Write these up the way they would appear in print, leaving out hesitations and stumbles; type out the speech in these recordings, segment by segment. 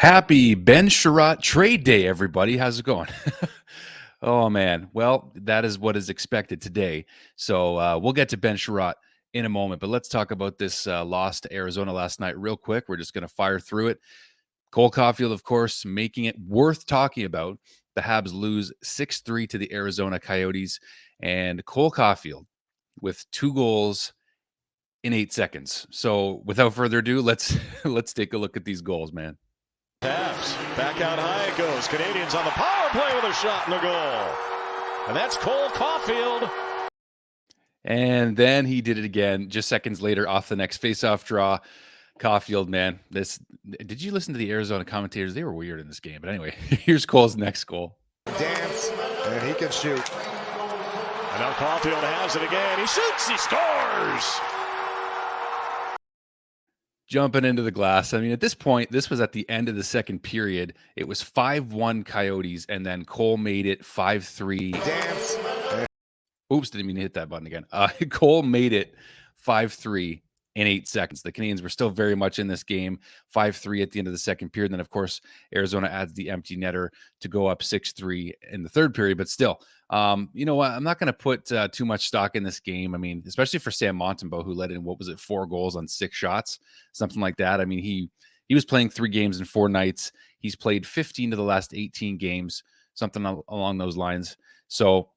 Happy Ben Chiarot trade day, everybody. How's it going? Oh, man. Well, that is what is expected today. So we'll get to Ben Chiarot in a moment, but let's talk about this loss to Arizona last night real quick. We're just going to fire through it. Cole Caufield, of course, making it worth talking about. The Habs lose 6-3 to the Arizona Coyotes, and Cole Caufield with 2 goals in 8 seconds. So without further ado, let's take a look at these goals, man. Habs back out high it goes. Canadiens on the power play with a shot and a goal. And that's Cole Caufield. And then he did it again just seconds later off the next faceoff draw. Caufield, man, did you listen to the Arizona commentators? They were weird in this game. But anyway, here's Cole's next goal. Dance, and he can shoot. And now Caufield has it again. He shoots, he scores. Jumping into the glass. I mean, at this point, this was at the end of the second period. It was 5-1 Coyotes, and then Cole made it 5-3. Dance. Oops, didn't mean to hit that button again. Cole made it 5-3 in 8 seconds. The Canadiens were still very much in this game, 5-3 at the end of the second period. And then, of course, Arizona adds the empty netter to go up 6-3 in the third period. But still, you know what? I'm not going to put too much stock in this game. I mean, especially for Sam Montembeault, who let in, 4 goals on 6 shots, something like that. I mean, he was playing 3 games in 4 nights. He's played 15 of the last 18 games, something along those lines. So,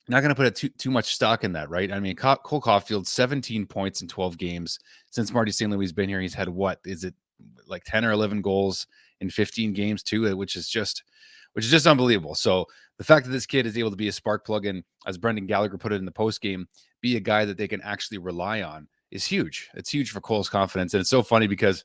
not going to put too much stock in that, right? I mean, Cole Caufield, 17 points in 12 games. Since Marty St. Louis has been here, he's had like 10 or 11 goals in 15 games too, which is just unbelievable. So the fact that this kid is able to be a spark plug and, as Brendan Gallagher put it in the post game, be a guy that they can actually rely on is huge. It's huge for Cole's confidence. And it's so funny because,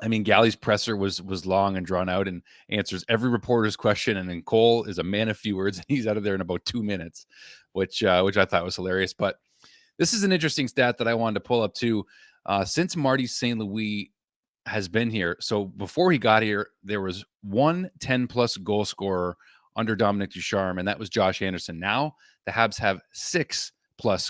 I mean, Galley's presser was long and drawn out and answers every reporter's question. And then Cole is a man of few words. And he's out of there in about 2 minutes, which I thought was hilarious. But this is an interesting stat that I wanted to pull up too. Since Marty St. Louis has been here, so before he got here, there was one 10-plus goal scorer under Dominic Ducharme, and that was Josh Anderson. Now the Habs have 6+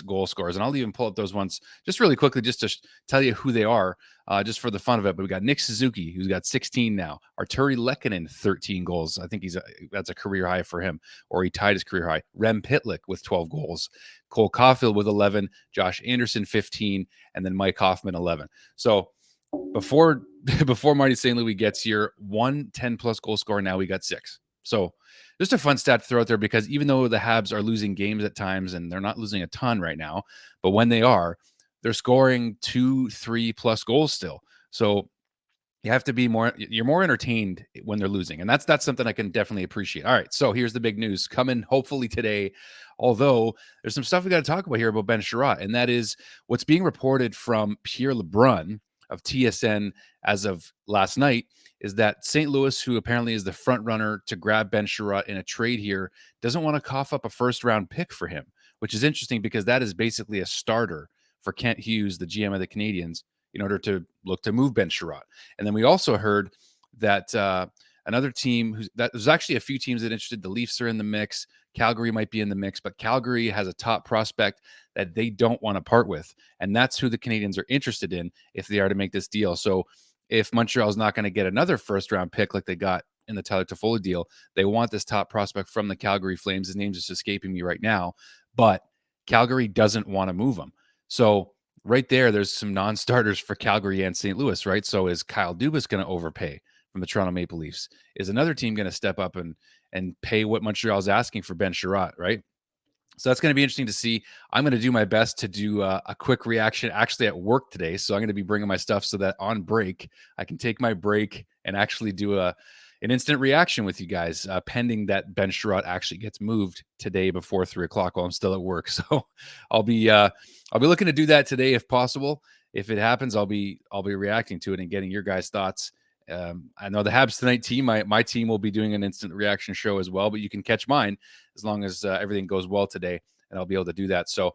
goal scorers, and I'll even pull up those ones just really quickly just to tell you who they are, just for the fun of it. But we got Nick Suzuki, who's got 16 now. Arturi Lehkonen, 13 goals. I think that's a career high for him, or he tied his career high. Rem Pitlick with 12 goals. Cole Caufield with 11. Josh Anderson, 15. And then Mike Hoffman, 11. So before Marty St. Louis gets here, one 10-plus goal scorer. Now we got 6. So just a fun stat to throw out there, because even though the Habs are losing games at times, and they're not losing a ton right now, but when they are, they're scoring 2-3+ goals still. So you have to be you're more entertained when they're losing. And that's something I can definitely appreciate. All right. So here's the big news coming hopefully today. Although there's some stuff we got to talk about here about Ben Chiarot, and that is what's being reported from Pierre LeBrun of TSN as of last night is that St. Louis, who apparently is the front runner to grab Ben Chiarot in a trade here, doesn't want to cough up a first-round pick for him, which is interesting because that is basically a starter for Kent Hughes, the GM of the Canadiens, in order to look to move Ben Chiarot. And then we also heard that another team there's actually a few teams that are interested. The Leafs are in the mix. Calgary might be in the mix, but Calgary has a top prospect that they don't want to part with. And that's who the Canadiens are interested in if they are to make this deal. So if Montreal is not going to get another first-round pick like they got in the Tyler Toffoli deal, they want this top prospect from the Calgary Flames. His name's just escaping me right now, but Calgary doesn't want to move him. So right there's some non-starters for Calgary and St. Louis, right? So is Kyle Dubas going to overpay from the Toronto Maple Leafs? Is another team going to step up and pay what Montreal's asking for Ben Chiarot, right? So that's going to be interesting to see. I'm going to do my best to do a quick reaction actually at work today. So I'm going to be bringing my stuff so that on break, I can take my break and actually do an instant reaction with you guys, pending that Ben Chiarot actually gets moved today before 3:00 while I'm still at work. So I'll be looking to do that today if possible. If it happens, I'll be reacting to it and getting your guys' thoughts. I know the Habs Tonight team, my team will be doing an instant reaction show as well, but you can catch mine as long as everything goes well today, and I'll be able to do that. So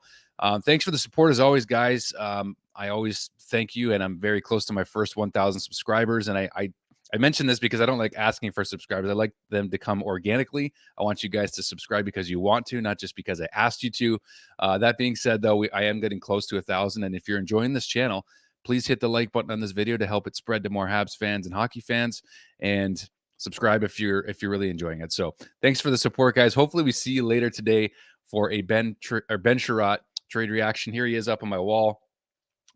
thanks for the support as always, guys. I always thank you, and I'm very close to my first 1,000 subscribers, and I mention this because I don't like asking for subscribers. I like them to come organically. I want you guys to subscribe because you want to, not just because I asked you to. That being said, though, I am getting close to 1,000, and if you're enjoying this channel, please hit the like button on this video to help it spread to more Habs fans and hockey fans, and subscribe if you're really enjoying it. So thanks for the support, guys. Hopefully we see you later today for a Ben Chiarot trade reaction. Here he is up on my wall.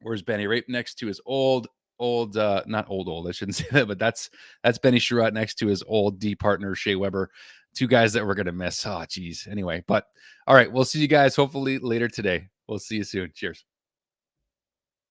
Where's Benny? Right next to his not old, I shouldn't say that, but that's Benny Chiarot next to his old D partner, Shea Weber. Two guys that we're going to miss. Oh, geez. Anyway, but all right, we'll see you guys hopefully later today. We'll see you soon. Cheers.